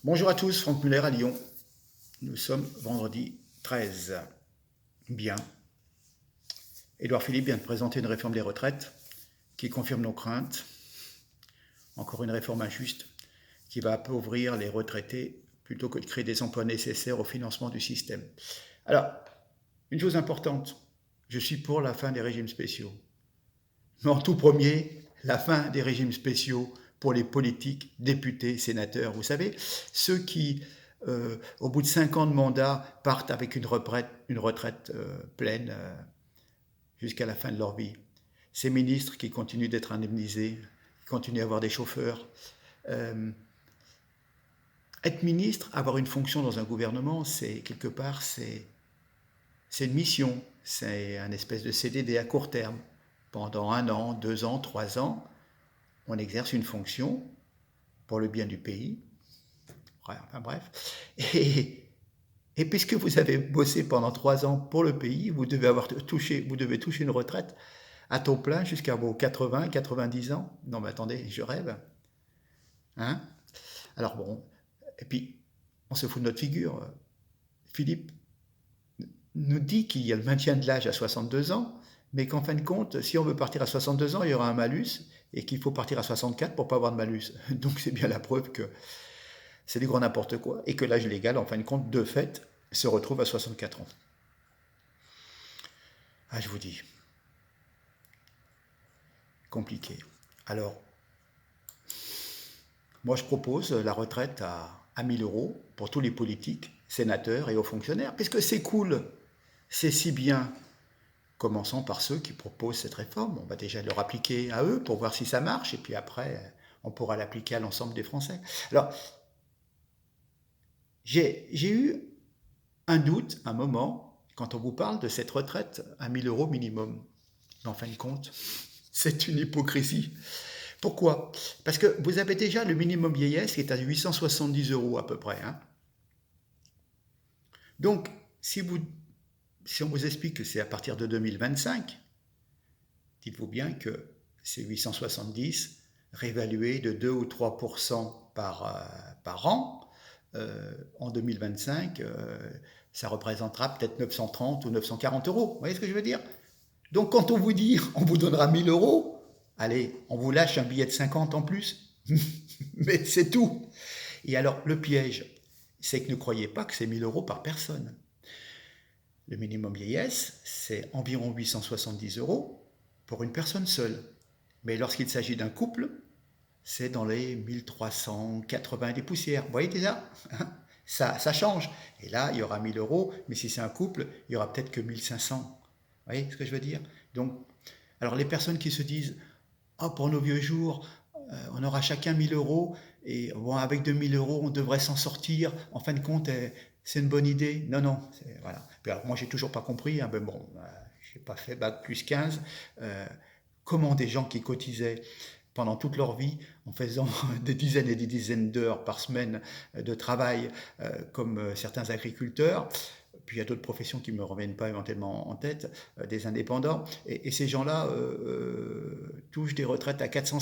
Bonjour à tous, Franck Muller à Lyon. Nous sommes vendredi 13. Bien. Édouard Philippe vient de présenter une réforme des retraites qui confirme nos craintes. Encore une réforme injuste qui va appauvrir les retraités plutôt que de créer des emplois nécessaires au financement du système. Alors, une chose importante, je suis pour la fin des régimes spéciaux. Mais en tout premier, la fin des régimes spéciaux pour les politiques, députés, sénateurs. Vous savez, ceux qui, au bout de 5 ans de mandat, partent avec une retraite pleine jusqu'à la fin de leur vie. Ces ministres qui continuent d'être indemnisés, qui continuent à avoir des chauffeurs. Euh, Être ministre, avoir une fonction dans un gouvernement, c'est quelque part, c'est une mission, c'est un espèce de CDD à court terme. Pendant 1 an, 2 ans, 3 ans, on exerce une fonction pour le bien du pays. Enfin bref. Et puisque vous avez bossé pendant 3 ans pour le pays, vous devez toucher une retraite à taux plein jusqu'à vos 80, 90 ans. Non mais attendez, je rêve. Hein? Alors bon, et puis on se fout de notre figure. Philippe nous dit qu'il y a le maintien de l'âge à 62 ans, mais qu'en fin de compte, si on veut partir à 62 ans, il y aura un malus, et qu'il faut partir à 64 pour pas avoir de malus. Donc c'est bien la preuve que c'est du grand n'importe quoi, et que l'âge légal, en fin de compte, de fait, se retrouve à 64 ans. Ah, je vous dis, compliqué. Alors, moi je propose la retraite à 1000 euros pour tous les politiques, sénateurs et hauts fonctionnaires, puisque c'est cool, c'est si bien. Commençons par ceux qui proposent cette réforme. On va déjà leur appliquer à eux pour voir si ça marche, et puis après, on pourra l'appliquer à l'ensemble des Français. Alors, j'ai eu un doute, un moment, quand on vous parle de cette retraite à 1000 euros minimum. Mais en fin de compte, c'est une hypocrisie. Pourquoi? Parce que vous avez déjà le minimum vieillesse qui est à 870 euros à peu près. Hein. Donc, si on vous explique que c'est à partir de 2025, dites-vous bien que c'est 870 réévalué de 2 ou 3% par an. En 2025, ça représentera peut-être 930 ou 940 euros. Vous voyez ce que je veux dire? Donc quand on vous dit on vous donnera 1000 euros, allez, on vous lâche un billet de 50 en plus. Mais c'est tout. Et alors le piège, c'est que ne croyez pas que c'est 1000 euros par personne. Le minimum vieillesse, c'est environ 870 euros pour une personne seule. Mais lorsqu'il s'agit d'un couple, c'est dans les 1380 des poussières. Vous voyez déjà? Ça change. Et là, il y aura 1000 euros, mais si c'est un couple, il y aura peut-être que 1500. Vous voyez ce que je veux dire? Donc, alors les personnes qui se disent, oh, pour nos vieux jours, on aura chacun 1000 euros, et bon, avec 2000 euros, on devrait s'en sortir. En fin de compte, c'est une bonne idée. Non, non, voilà. Puis alors, moi, j'ai toujours pas compris, hein, mais bon, j'ai pas fait bac plus 15. Comment des gens qui cotisaient pendant toute leur vie en faisant des dizaines et des dizaines d'heures par semaine de travail, comme certains agriculteurs. Puis il y a d'autres professions qui ne me reviennent pas éventuellement en tête, des indépendants. Et ces gens-là touchent des retraites à 400,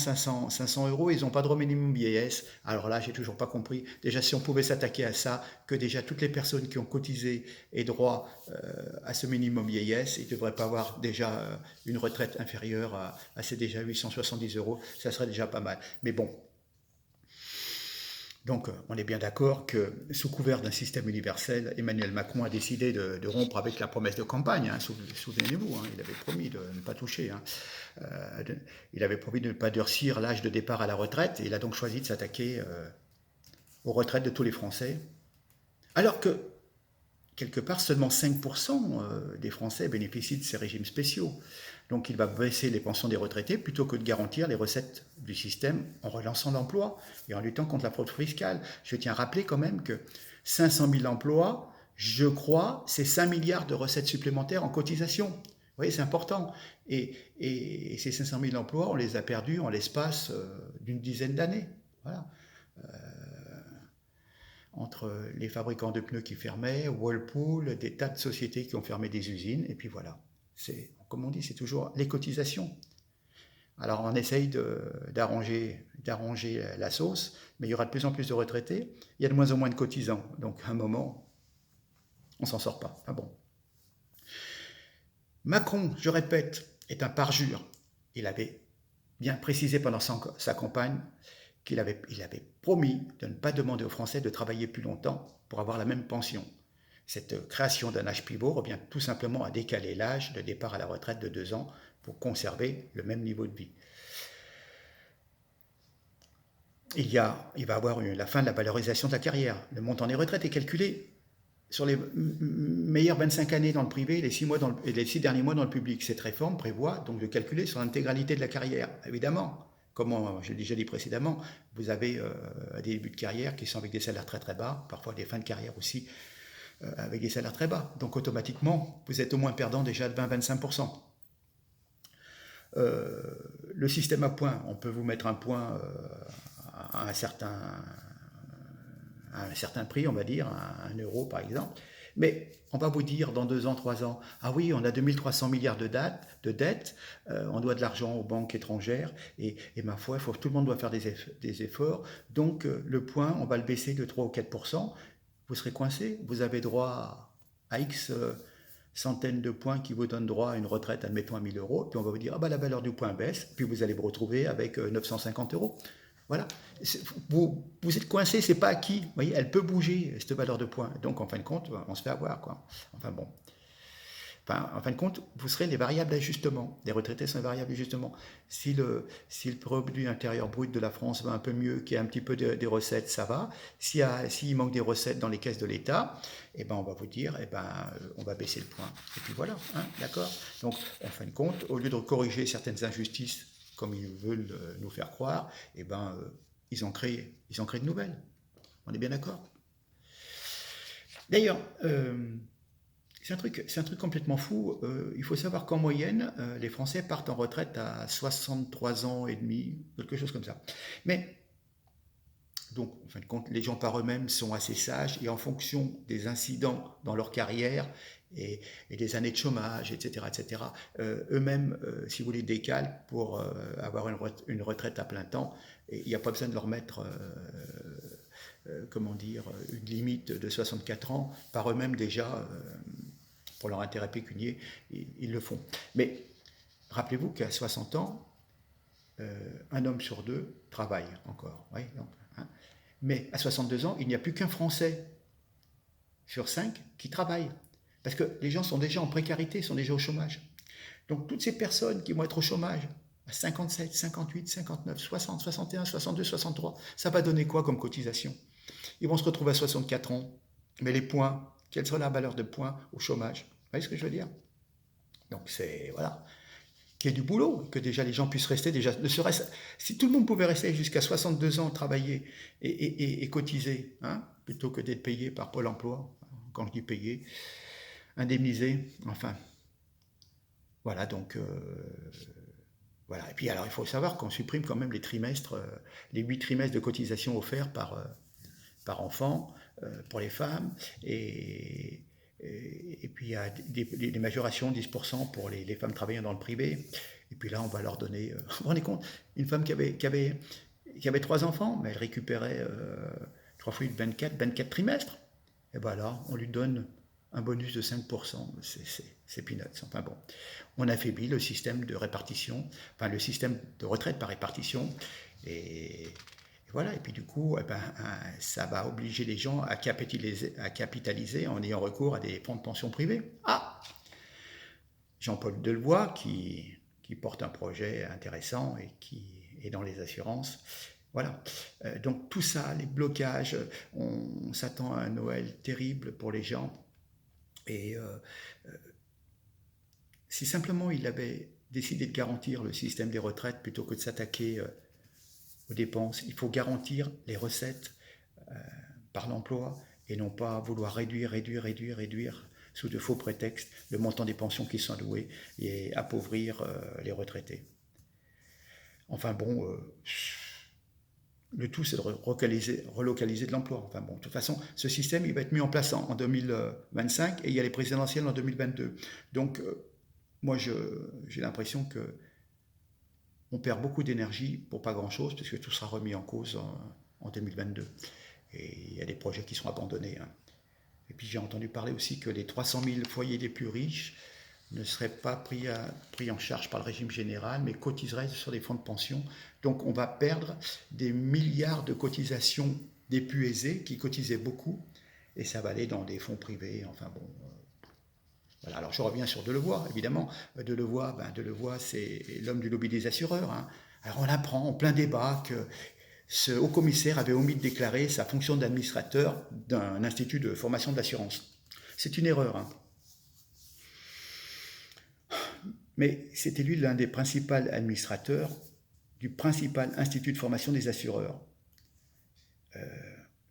500 euros, ils n'ont pas de minimum vieillesse. Alors là, j'ai toujours pas compris. Déjà, si on pouvait s'attaquer à ça, que déjà toutes les personnes qui ont cotisé aient droit à ce minimum vieillesse, ils ne devraient pas avoir déjà une retraite inférieure à ces déjà 870 euros, ça serait déjà pas mal. Mais bon, donc, on est bien d'accord que, sous couvert d'un système universel, Emmanuel Macron a décidé de rompre avec la promesse de campagne. Hein, souvenez-vous, hein, il avait promis de ne pas toucher. Hein, il avait promis de ne pas durcir l'âge de départ à la retraite, et il a donc choisi de s'attaquer aux retraites de tous les Français. Alors que, quelque part, seulement 5% des Français bénéficient de ces régimes spéciaux. Donc il va baisser les pensions des retraités plutôt que de garantir les recettes du système en relançant l'emploi et en luttant contre la fraude fiscale. Je tiens à rappeler quand même que 500 000 emplois, je crois, c'est 5 milliards de recettes supplémentaires en cotisation. Vous voyez, c'est important. Et ces 500 000 emplois, on les a perdus en l'espace d'une dizaine d'années. Voilà. Entre les fabricants de pneus qui fermaient, Whirlpool, des tas de sociétés qui ont fermé des usines, et puis voilà. Comme on dit, c'est toujours les cotisations. Alors on essaye d'arranger la sauce, mais il y aura de plus en plus de retraités, il y a de moins en moins de cotisants, donc à un moment, on s'en sort pas. Enfin bon. Macron, je répète, est un parjure. Il avait bien précisé pendant sa campagne qu'il avait promis de ne pas demander aux Français de travailler plus longtemps pour avoir la même pension. Cette création d'un âge pivot revient tout simplement à décaler l'âge de départ à la retraite de 2 ans pour conserver le même niveau de vie. Il va y avoir la fin de la valorisation de la carrière. Le montant des retraites est calculé sur les meilleures 25 années dans le privé et les 6 derniers mois dans le public. Cette réforme prévoit donc de calculer sur l'intégralité de la carrière, évidemment. Comme je l'ai déjà dit précédemment, vous avez des débuts de carrière qui sont avec des salaires très très bas, parfois des fins de carrière aussi avec des salaires très bas. Donc automatiquement, vous êtes au moins perdant déjà de 20-25%. Le système à points, on peut vous mettre un point à un certain prix, on va dire, à 1 euro par exemple. Mais on va vous dire dans 2 ans, 3 ans, ah oui, on a 2300 milliards de dettes, on doit de l'argent aux banques étrangères, et ma foi, tout le monde doit faire des efforts. Donc le point, on va le baisser de 3 ou 4%. Vous serez coincé, vous avez droit à X centaines de points qui vous donnent droit à une retraite, admettons, à 1000 euros, puis on va vous dire, ah bah la valeur du point baisse, puis vous allez vous retrouver avec 950 euros. Voilà. Vous êtes coincé, c'est pas acquis. Vous voyez, elle peut bouger, cette valeur de points. Donc, en fin de compte, on se fait avoir, quoi. Enfin, bon. En fin de compte, vous serez les variables d'ajustement. Les retraités sont les variables d'ajustement. Si le produit intérieur brut de la France va un peu mieux, qu'il y a un petit peu des recettes, ça va. S'il manque des recettes dans les caisses de l'État, eh ben, on va vous dire, on va baisser le point. Et puis voilà, hein, d'accord. Donc, en fin de compte, au lieu de corriger certaines injustices comme ils veulent nous faire croire, eh ben, ils ont créé de nouvelles. On est bien d'accord? D'ailleurs, c'est un truc complètement fou. Il faut savoir qu'en moyenne, les Français partent en retraite à 63 ans et demi, quelque chose comme ça. Mais, donc, en fin de compte, les gens par eux-mêmes sont assez sages et en fonction des incidents dans leur carrière et des années de chômage, etc., eux-mêmes, si vous voulez, décalent pour avoir une retraite à plein temps. Et il n'y a pas besoin de leur mettre, comment dire, une limite de 64 ans. Par eux-mêmes, déjà, pour leur intérêt pécunier, ils le font. Mais rappelez-vous qu'à 60 ans, un homme sur 2 travaille encore. Oui, donc, hein. Mais à 62 ans, il n'y a plus qu'un Français sur 5 qui travaille. Parce que les gens sont déjà en précarité, sont déjà au chômage. Donc toutes ces personnes qui vont être au chômage, à 57, 58, 59, 60, 61, 62, 63, ça va donner quoi comme cotisation? Ils vont se retrouver à 64 ans. Mais les points, quelle sera la valeur de points au chômage? Vous voyez ce que je veux dire? Donc c'est, voilà, qu'il y ait du boulot, que déjà les gens puissent rester, déjà, ne serait-ce, si tout le monde pouvait rester jusqu'à 62 ans, travailler et cotiser, hein, plutôt que d'être payé par Pôle emploi, quand je dis payé, indemnisé, enfin, voilà, donc, voilà. Et puis alors il faut savoir qu'on supprime quand même les trimestres, les 8 trimestres de cotisation offerts par enfant pour les femmes, et puis il y a des majorations 10% pour les femmes travaillant dans le privé. Et puis là, on va leur donner... vous vous rendez compte, une femme qui avait 3 enfants, mais elle récupérait 3 fois 24 trimestres. Et bien là, on lui donne un bonus de 5%. C'est peanuts. Enfin bon, on affaiblit le système de répartition, enfin le système de retraite par répartition. Et voilà, et puis du coup, ça va obliger les gens à capitaliser en ayant recours à des fonds de pension privés. Ah, Jean-Paul Delevoye, qui porte un projet intéressant et qui est dans les assurances. Voilà. Donc tout ça, les blocages, on s'attend à un Noël terrible pour les gens. Et si simplement il avait décidé de garantir le système des retraites plutôt que de s'attaquer aux dépenses, il faut garantir les recettes par l'emploi et non pas vouloir réduire sous de faux prétextes le montant des pensions qui sont allouées et appauvrir les retraités. Enfin bon, le tout c'est de relocaliser de l'emploi. Enfin bon, de toute façon, ce système il va être mis en place en 2025 et il y a les présidentielles en 2022. Donc moi j'ai l'impression que on perd beaucoup d'énergie pour pas grand-chose, puisque tout sera remis en cause en 2022. Et il y a des projets qui sont abandonnés. Hein. Et puis j'ai entendu parler aussi que les 300 000 foyers les plus riches ne seraient pas pris en charge par le régime général, mais cotiseraient sur des fonds de pension. Donc on va perdre des milliards de cotisations des plus aisés qui cotisaient beaucoup, et ça va aller dans des fonds privés. Enfin bon, voilà. Alors je reviens sur Delevoye, évidemment. Delevoye, c'est l'homme du lobby des assureurs. Hein. Alors on apprend en plein débat que ce haut commissaire avait omis de déclarer sa fonction d'administrateur d'un institut de formation d'assurance. C'est une erreur. Hein. Mais c'était lui l'un des principaux administrateurs du principal institut de formation des assureurs.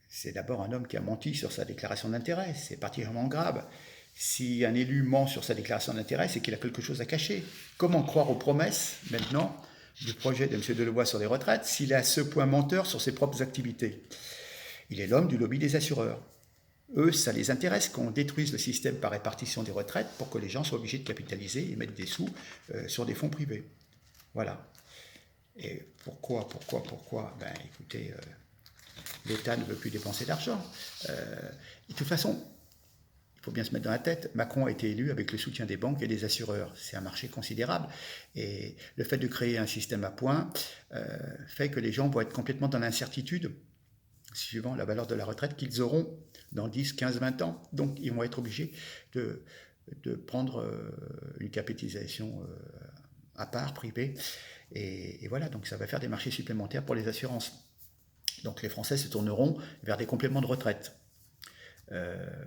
C'est d'abord un homme qui a menti sur sa déclaration d'intérêt. C'est particulièrement grave. Si un élu ment sur sa déclaration d'intérêt, c'est qu'il a quelque chose à cacher. Comment croire aux promesses, maintenant, du projet de M. Delevoye sur les retraites, s'il est à ce point menteur sur ses propres activités? Il est l'homme du lobby des assureurs. Eux, ça les intéresse qu'on détruise le système par répartition des retraites pour que les gens soient obligés de capitaliser et mettre des sous sur des fonds privés. Voilà. Et pourquoi Ben écoutez, l'État ne veut plus dépenser d'argent. De toute façon, il faut bien se mettre dans la tête, Macron a été élu avec le soutien des banques et des assureurs. C'est un marché considérable. Et le fait de créer un système à points fait que les gens vont être complètement dans l'incertitude suivant la valeur de la retraite qu'ils auront dans 10, 15, 20 ans. Donc, ils vont être obligés de prendre une capitalisation à part, privée. Et voilà, donc ça va faire des marchés supplémentaires pour les assurances. Donc, les Français se tourneront vers des compléments de retraite.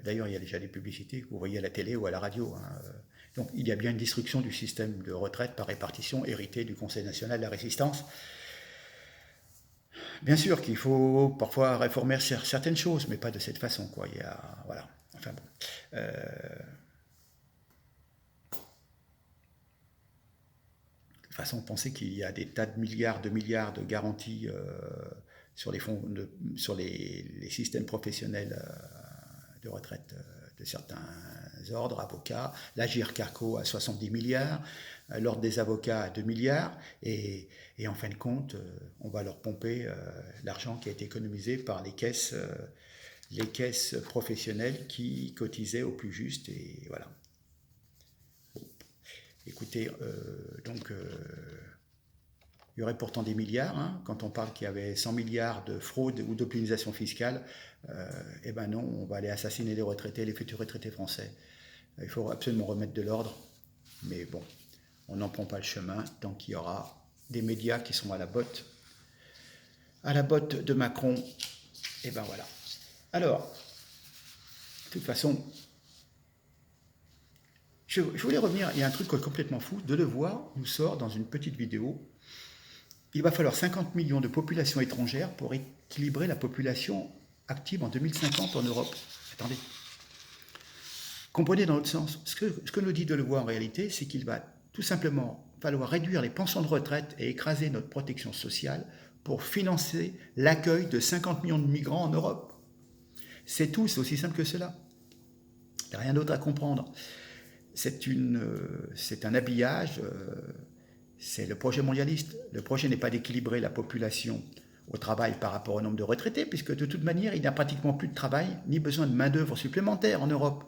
D'ailleurs, il y a déjà des publicités que vous voyez à la télé ou à la radio. Hein. Donc, il y a bien une destruction du système de retraite par répartition hérité du Conseil national de la résistance. Bien sûr qu'il faut parfois réformer certaines choses, mais pas de cette façon, quoi. Il y a, voilà. Enfin bon. De toute façon, pensez qu'il y a des tas de milliards de garanties sur les fonds, sur les systèmes professionnels de retraite de certains ordres, avocats. L'Agirc Arrco à 70 milliards, l'Ordre des avocats à 2 milliards, et en fin de compte, on va leur pomper l'argent qui a été économisé par les caisses professionnelles qui cotisaient au plus juste, et voilà. Bon. Écoutez, il y aurait pourtant des milliards, hein, quand on parle qu'il y avait 100 milliards de fraude ou d'optimisation fiscale, eh ben non, on va aller assassiner les retraités, les futurs retraités français. Il faut absolument remettre de l'ordre, mais bon, on n'en prend pas le chemin tant qu'il y aura des médias qui sont à la botte de Macron, et ben voilà. Alors, de toute façon, je voulais revenir, il y a un truc complètement fou, Delevoye nous sort dans une petite vidéo. Il va falloir 50 millions de population étrangère pour équilibrer la population active en 2050 en Europe. Attendez. Comprenez dans l'autre sens. Ce que nous dit Delevoye en réalité, c'est qu'il va tout simplement falloir réduire les pensions de retraite et écraser notre protection sociale pour financer l'accueil de 50 millions de migrants en Europe. C'est tout, c'est aussi simple que cela. Il n'y a rien d'autre à comprendre. C'est un habillage... C'est le projet mondialiste. Le projet n'est pas d'équilibrer la population au travail par rapport au nombre de retraités, puisque de toute manière, il n'y a pratiquement plus de travail, ni besoin de main-d'œuvre supplémentaire en Europe.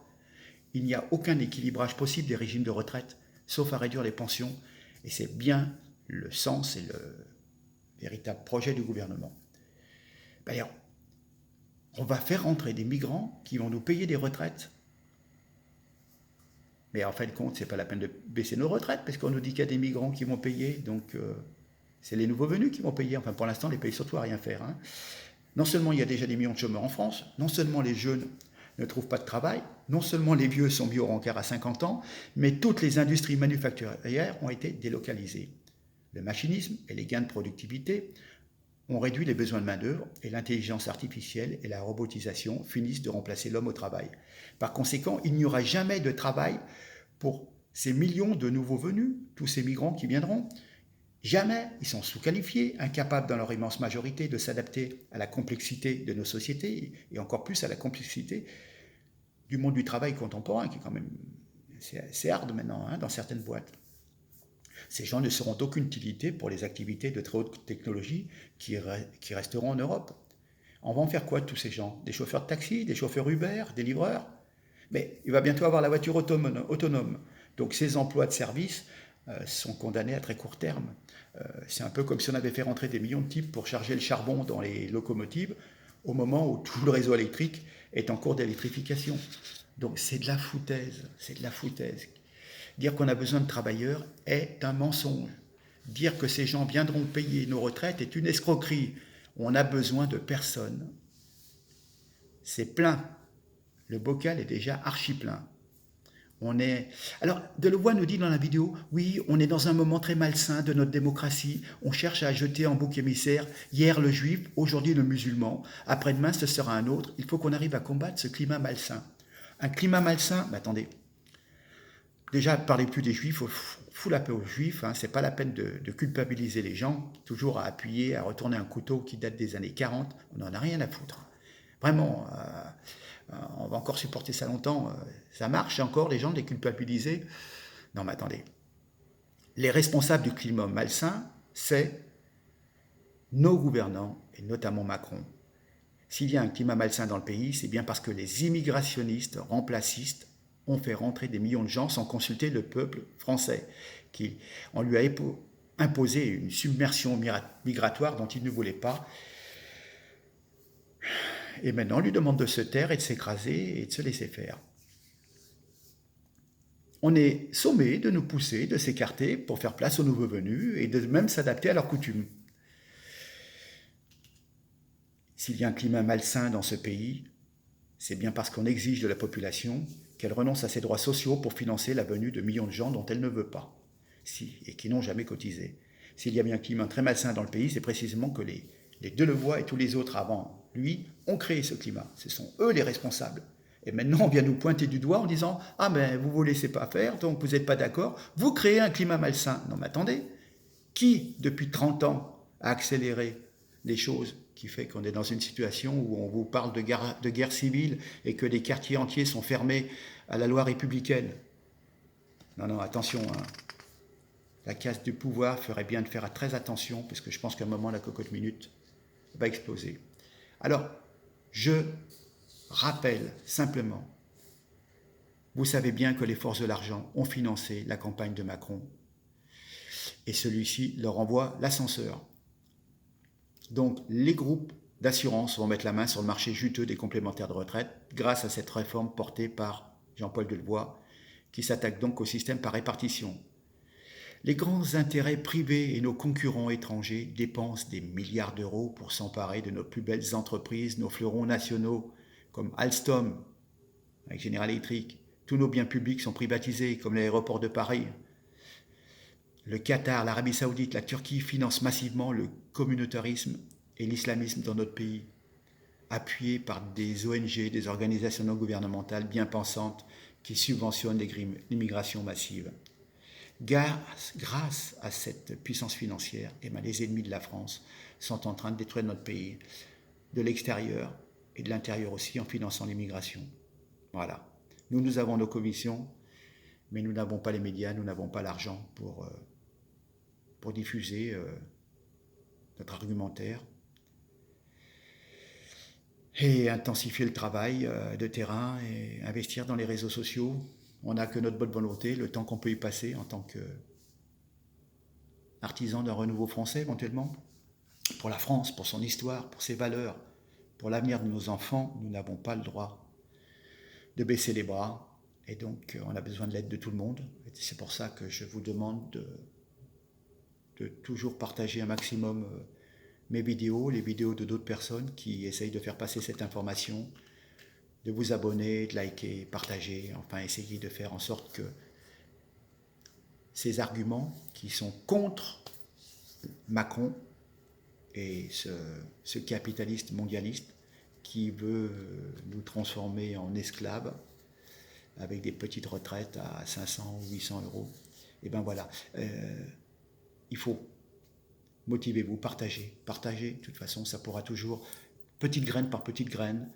Il n'y a aucun équilibrage possible des régimes de retraite, sauf à réduire les pensions. Et c'est bien le sens et le véritable projet du gouvernement. D'ailleurs, on va faire rentrer des migrants qui vont nous payer des retraites. Mais en fin de compte, ce n'est pas la peine de baisser nos retraites, parce qu'on nous dit qu'il y a des migrants qui vont payer, donc c'est les nouveaux venus qui vont payer. Enfin, pour l'instant, les pays surtout à rien faire. Hein. Non seulement il y a déjà des millions de chômeurs en France, non seulement les jeunes ne trouvent pas de travail, non seulement les vieux sont mis au rencard à 50 ans, mais toutes les industries manufacturières ont été délocalisées. Le machinisme et les gains de productivité ont réduit les besoins de main-d'œuvre, et l'intelligence artificielle et la robotisation finissent de remplacer l'homme au travail. Par conséquent, il n'y aura jamais de travail pour ces millions de nouveaux venus, tous ces migrants qui viendront. Jamais, ils sont sous-qualifiés, incapables dans leur immense majorité de s'adapter à la complexité de nos sociétés, et encore plus à la complexité du monde du travail contemporain, qui est quand même, c'est hard maintenant, hein, dans certaines boîtes. Ces gens ne seront d'aucune utilité pour les activités de très haute technologie qui resteront en Europe. On va en faire quoi de tous ces gens? Des chauffeurs de taxi, des chauffeurs Uber, des livreurs? Mais il va bientôt avoir la voiture autonome. Donc ces emplois de service sont condamnés à très court terme. C'est un peu comme si on avait fait rentrer des millions de types pour charger le charbon dans les locomotives au moment où tout le réseau électrique est en cours d'électrification. Donc c'est de la foutaise, c'est de la foutaise. Dire qu'on a besoin de travailleurs est un mensonge. Dire que ces gens viendront payer nos retraites est une escroquerie. On a besoin de personne. C'est plein. Le bocal est déjà archi plein. Alors, Delevoye nous dit dans la vidéo, oui, on est dans un moment très malsain de notre démocratie. On cherche à jeter en bouc émissaire hier le juif, aujourd'hui le musulman. Après-demain, ce sera un autre. Il faut qu'on arrive à combattre ce climat malsain. Un climat malsain, mais attendez. Déjà, parlez plus des juifs, fout la paix aux juifs. C'est pas la peine de culpabiliser les gens, toujours à appuyer, à retourner un couteau qui date des années 40. On n'en a rien à foutre. Vraiment. On va encore supporter ça longtemps. Ça marche encore, les gens, de les culpabiliser. Non, mais attendez. Les responsables du climat malsain, c'est nos gouvernants, et notamment Macron. S'il y a un climat malsain dans le pays, c'est bien parce que les immigrationnistes remplacistes ont fait rentrer des millions de gens sans consulter le peuple français. On lui a imposé une submersion migratoire dont il ne voulait pas. Et maintenant, on lui demande de se taire et de s'écraser et de se laisser faire. On est sommé de nous pousser, de s'écarter pour faire place aux nouveaux venus et de même s'adapter à leurs coutumes. S'il y a un climat malsain dans ce pays, c'est bien parce qu'on exige de la population qu'elle renonce à ses droits sociaux pour financer la venue de millions de gens dont elle ne veut pas, et qui n'ont jamais cotisé. S'il y a bien un climat très malsain dans le pays, c'est précisément que les Delevoye et tous les autres avant lui ont créé ce climat. Ce sont eux les responsables. Et maintenant, on vient nous pointer du doigt en disant « Ah, mais vous ne vous laissez pas faire, donc vous n'êtes pas d'accord, vous créez un climat malsain. » Non, mais attendez, qui, depuis 30 ans, a accéléré les choses qui fait qu'on est dans une situation où on vous parle de guerre civile et que des quartiers entiers sont fermés à la loi républicaine? Non, non, attention. La casse du pouvoir ferait bien de faire très attention, parce que je pense qu'à un moment, la cocotte minute va exploser. Alors, je rappelle simplement, vous savez bien que les forces de l'argent ont financé la campagne de Macron, et celui-ci leur envoie l'ascenseur. Donc, les groupes d'assurance vont mettre la main sur le marché juteux des complémentaires de retraite grâce à cette réforme portée par Jean-Paul Delevoye, qui s'attaque donc au système par répartition. Les grands intérêts privés et nos concurrents étrangers dépensent des milliards d'euros pour s'emparer de nos plus belles entreprises, nos fleurons nationaux, comme Alstom, avec General Electric. Tous nos biens publics sont privatisés, comme l'aéroport de Paris. Le Qatar, l'Arabie Saoudite, la Turquie financent massivement le communautarisme et l'islamisme dans notre pays, appuyés par des ONG, des organisations non gouvernementales bien pensantes qui subventionnent l'immigration massive. Grâce à cette puissance financière, les ennemis de la France sont en train de détruire notre pays, de l'extérieur et de l'intérieur aussi, en finançant l'immigration. Voilà. Nous avons nos commissions, mais nous n'avons pas les médias, nous n'avons pas l'argent pour diffuser notre argumentaire et intensifier le travail de terrain et investir dans les réseaux sociaux. On n'a que notre bonne volonté, le temps qu'on peut y passer en tant qu'artisan d'un renouveau français éventuellement. Pour la France, pour son histoire, pour ses valeurs, pour l'avenir de nos enfants, nous n'avons pas le droit de baisser les bras. Et donc, on a besoin de l'aide de tout le monde. Et c'est pour ça que je vous demande de toujours partager un maximum mes vidéos, les vidéos de d'autres personnes qui essayent de faire passer cette information, de vous abonner, de liker, partager, enfin essayer de faire en sorte que ces arguments qui sont contre Macron et ce capitaliste mondialiste qui veut nous transformer en esclaves avec des petites retraites à 500 ou 800 euros, et ben voilà, il faut motivez-vous, partagez, de toute façon ça pourra toujours, petite graine par petite graine,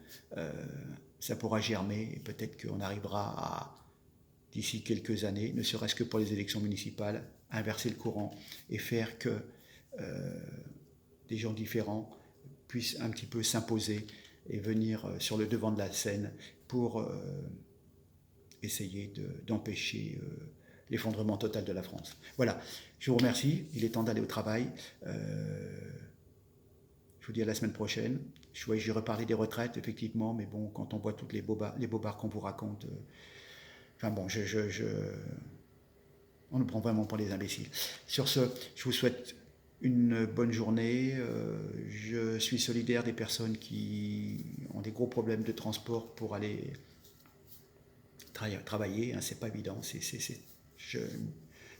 ça pourra germer et peut-être qu'on arrivera d'ici quelques années, ne serait-ce que pour les élections municipales, inverser le courant et faire que des gens différents puissent un petit peu s'imposer et venir sur le devant de la scène pour essayer d'empêcher l'effondrement total de la France. Voilà, je vous remercie, il est temps d'aller au travail. Je vous dis à la semaine prochaine. J'ai reparlé des retraites, effectivement, mais bon, quand on voit toutes les bobards qu'on vous raconte, enfin bon, on nous prend vraiment pour des imbéciles. Sur ce, je vous souhaite une bonne journée. Je suis solidaire des personnes qui ont des gros problèmes de transport pour aller travailler. Hein, c'est pas évident.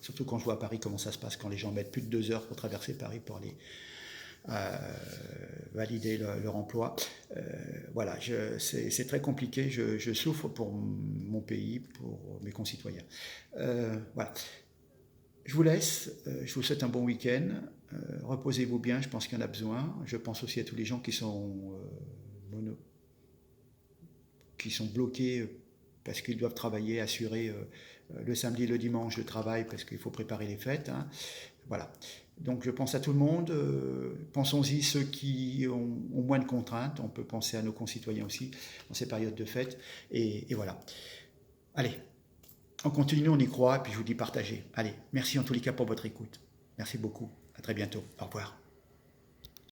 Surtout quand je vois à Paris comment ça se passe, quand les gens mettent plus de 2 heures pour traverser Paris pour aller valider leur emploi. Voilà, c'est très compliqué. Je souffre pour mon pays, pour mes concitoyens. Voilà. Je vous laisse. Je vous souhaite un bon week-end. Reposez-vous bien. Je pense qu'il y en a besoin. Je pense aussi à tous les gens qui sont bloqués parce qu'ils doivent travailler, assurer le samedi et le dimanche le travail parce qu'il faut préparer les fêtes. Hein. Voilà. Donc je pense à tout le monde. Pensons-y, ceux qui ont moins de contraintes. On peut penser à nos concitoyens aussi dans ces périodes de fête. Et voilà. Allez, on continue, on y croit. Et puis je vous dis partagez. Allez, merci en tous les cas pour votre écoute. Merci beaucoup. À très bientôt. Au revoir.